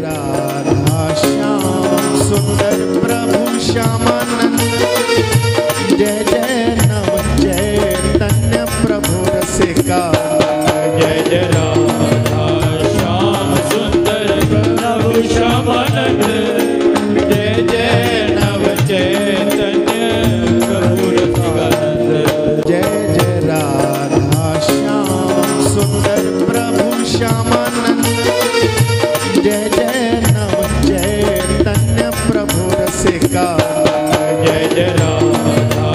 राधा श्याम सुंदर प्रभु श्यामानंद। जय जय नव चैतन्य प्रभु रसिका। जय जय राधा श्याम सुंदर प्रभु श्यामानंद। जय जय नव चैतन्य प्रभु रसिकानंद। जय जय राधा श्याम सुंदर प्रभु श्यामानंद। जय जय नव चैतन्य प्रभु रसिका। जय जय राधा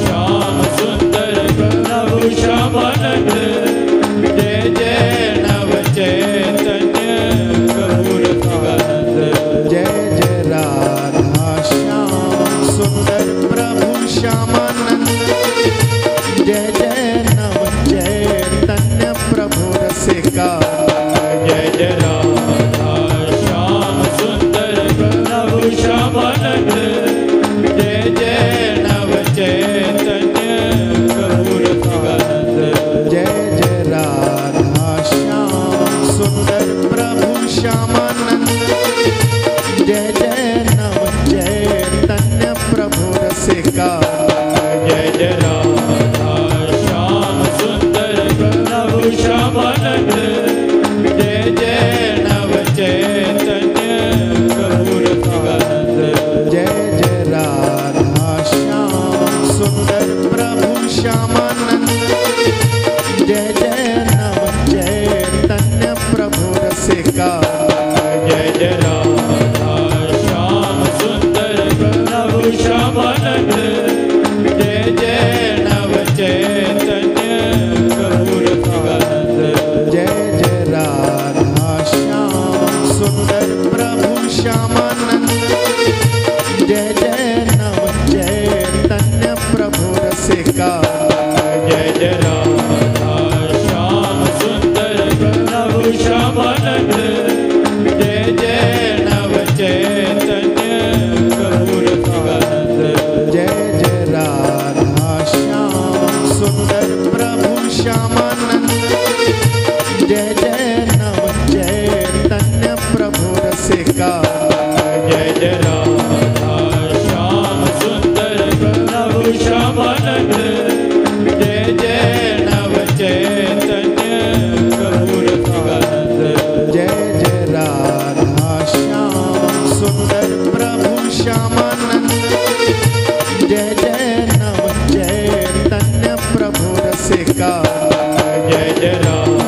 श्याम सुंदर प्रभु श्यामानंद। जय जय नव चैतन्य प्रभु रसिकानंद। जय जय राधा श्याम सुंदर प्रभु श्यामानंद। जय जय नव चैतन्य प्रभु रसिका। जय जय राधा श्याम सुंदर प्रभु श्यामानंद। जय जय नव चैतन्य प्रभु रसिकानंद। जय जय राधा श्याम सुंदर प्रभु श्यामानंद। जय जय नव चैतन्य प्रभु रसिका। जय जय राधा श्याम सुंदर प्रभु श्यामानंद। जय जय नव चैतन्य प्रभु रसिकानंद। जय जय राधा श्याम सुंदर प्रभु श्यामानंद। जय जय नव चैतन्य प्रभु रसिका। जय जय राधा श्याम सुंदर प्रभु श्यामानंद। जय जय नव चैतन्य प्रभु रसिकानंद। जय जय राधा श्याम सुंदर प्रभु श्यामानंद। जय जय नव चैतन्य प्रभु रसिका। जय जय राधा श्याम सुंदर प्रभु श्यामानंद। जय जय नव चैतन्य प्रभु रसिकानंद। जय जय राधा श्याम सुंदर प्रभु श्यामानंद। जय जय नव चैतन्य प्रभु रसिका। जय जय राधा श्याम सुंदर प्रभु श्यामानंद। जय जय नव चैतन्य प्रभु रसिकानंद। जय जय राधा श्याम सुंदर प्रभु श्यामानंद। जय जय नव चैतन्य प्रभु रसिका। जय जय राधा